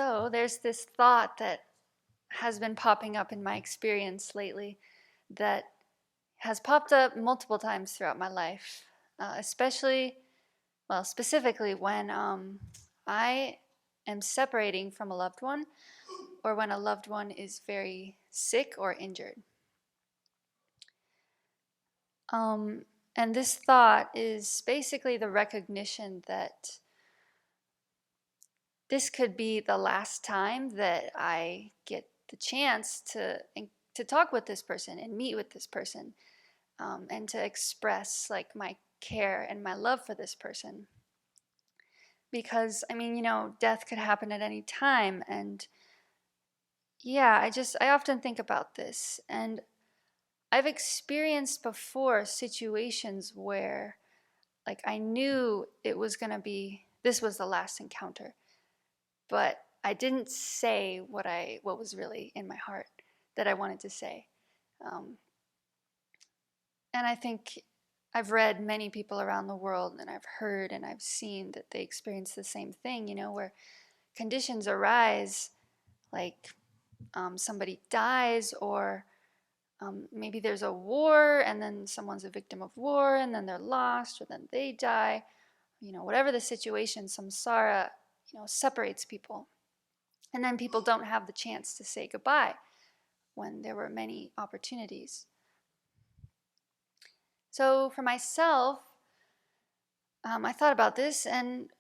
So there's this thought that has been popping up in my experience lately that has popped up multiple times throughout my life, specifically when I am separating from a loved one or when a loved one is very sick or injured. And this thought is basically the recognition that this could be the last time that I get the chance to talk with this person and meet with this person, and to express like my care and my love for this person. Because death could happen at any time, and yeah, I often think about this, and I've experienced before situations where like I knew it was gonna be this was the last encounter, but I didn't say what was really in my heart that I wanted to say. Um, and I think I've read many people around the world, and I've heard and I've seen that they experience the same thing, where conditions arise, like somebody dies, or maybe there's a war, and then someone's a victim of war, and then they're lost, or then they die. Whatever the situation, samsara, separates people. And then people don't have the chance to say goodbye when there were many opportunities. So for myself, I thought about this, and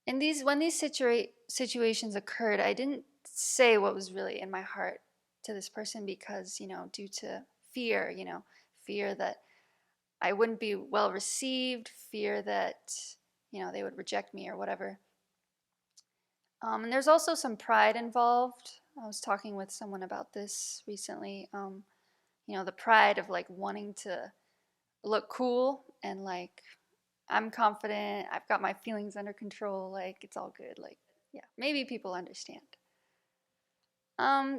when these situations occurred, I didn't say what was really in my heart to this person because, due to fear, fear that I wouldn't be well received, fear that, they would reject me or whatever. And there's also some pride involved. I was talking with someone about this recently. The pride of like wanting to look cool and like I'm confident, I've got my feelings under control, like it's all good. Like, yeah, maybe people understand.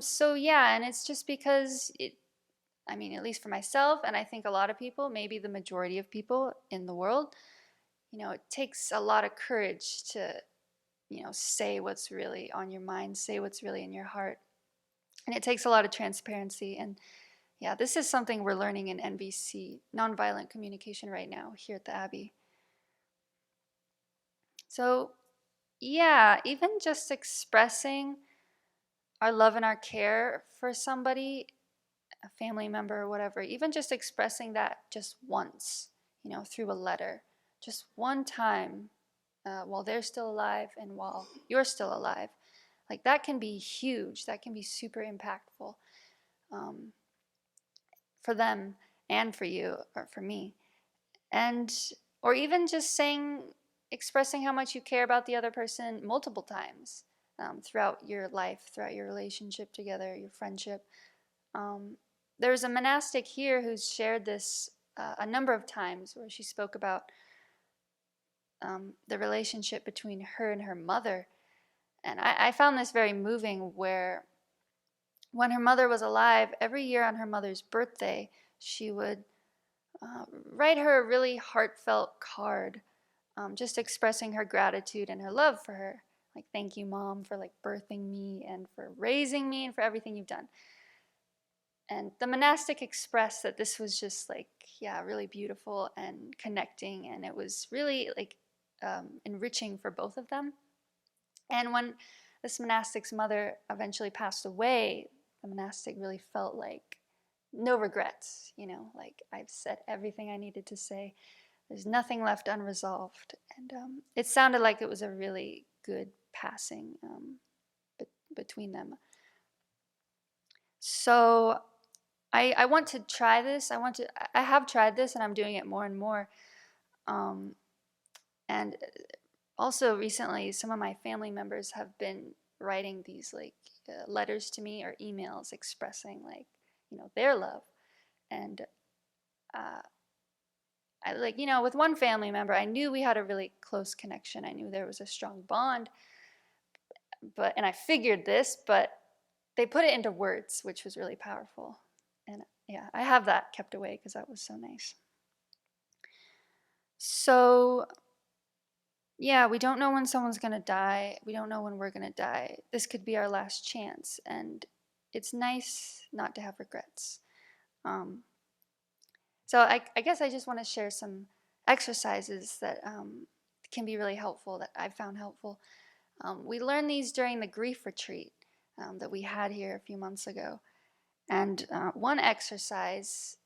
So yeah, and it's just because at least for myself, and I think a lot of people, maybe the majority of people in the world, it takes a lot of courage to, say what's really on your mind, say what's really in your heart. And it takes a lot of transparency. And yeah, this is something we're learning in NVC, nonviolent communication, right now here at the Abbey. So yeah, even just expressing our love and our care for somebody, a family member or whatever, even just expressing that just once, through a letter, just one time, while they're still alive and while you're still alive, like that can be huge. That can be super impactful, for them and for you or for me. And, or even just expressing how much you care about the other person multiple times, throughout your life, throughout your relationship together, your friendship. There's a monastic here who's shared this a number of times, where she spoke about the relationship between her and her mother. And I found this very moving, where when her mother was alive, every year on her mother's birthday, she would write her a really heartfelt card, just expressing her gratitude and her love for her. Like, thank you, Mom, for like birthing me and for raising me and for everything you've done. And the monastic expressed that this was just like, yeah, really beautiful and connecting, and it was really like enriching for both of them. And when this monastic's mother eventually passed away, the monastic really felt like no regrets, like I've said everything I needed to say. There's nothing left unresolved. And it sounded like it was a really good passing between them. So I want to try this. I have tried this, and I'm doing it more and more. And also recently, some of my family members have been writing these like letters to me or emails expressing like, their love. And I like, with one family member, I knew we had a really close connection. I knew there was a strong bond, and I figured this, but they put it into words, which was really powerful. And yeah, I have that kept away because that was so nice. So yeah, we don't know when someone's going to die. We don't know when we're going to die. This could be our last chance. And it's nice not to have regrets. Um, so I guess I just want to share some exercises that can be really helpful, that I've found helpful. We learned these during the grief retreat that we had here a few months ago. And one exercise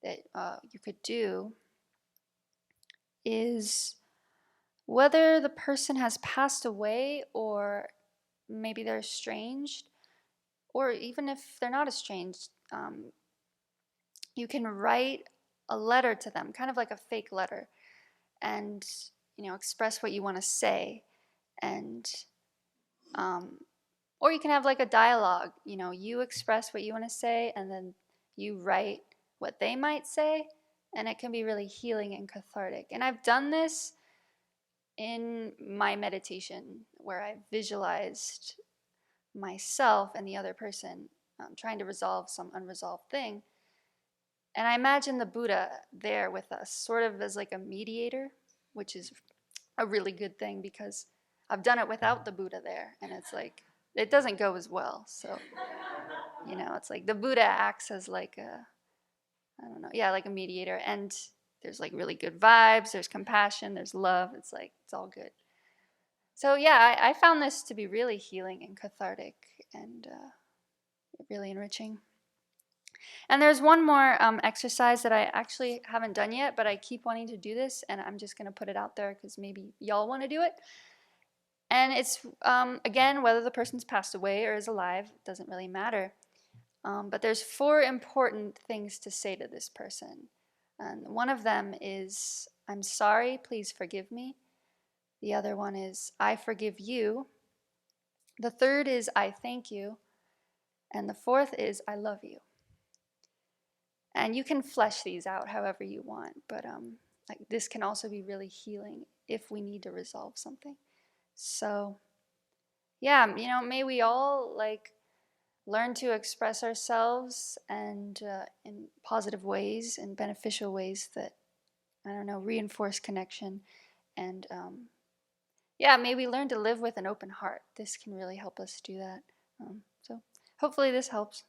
that you could do is whether the person has passed away or maybe they're estranged, or even if they're not estranged, you can write a letter to them, kind of like a fake letter, and express what you want to say, and or you can have like a dialogue. You express what you want to say, and then you write what they might say, and it can be really healing and cathartic. And I've done this in my meditation where I visualized myself and the other person trying to resolve some unresolved thing. And I imagine the Buddha there with us, sort of as like a mediator, which is a really good thing because I've done it without the Buddha there, and it's like, it doesn't go as well. So, it's like the Buddha acts as like I don't know, yeah, like a mediator. And there's like really good vibes, there's compassion, there's love. It's like, it's all good. So, yeah, I found this to be really healing and cathartic and really enriching. And there's one more exercise that I actually haven't done yet, but I keep wanting to do this, and I'm just going to put it out there because maybe y'all want to do it. And it's, again, whether the person's passed away or is alive, doesn't really matter. But there's 4 important things to say to this person. And one of them is, I'm sorry, please forgive me. The other one is, I forgive you. The third is, I thank you. And the fourth is, I love you. And you can flesh these out however you want, but like this can also be really healing if we need to resolve something. So, yeah, may we all like learn to express ourselves and in positive ways and beneficial ways that, I don't know, reinforce connection. And yeah, may we learn to live with an open heart. This can really help us do that. So hopefully this helps.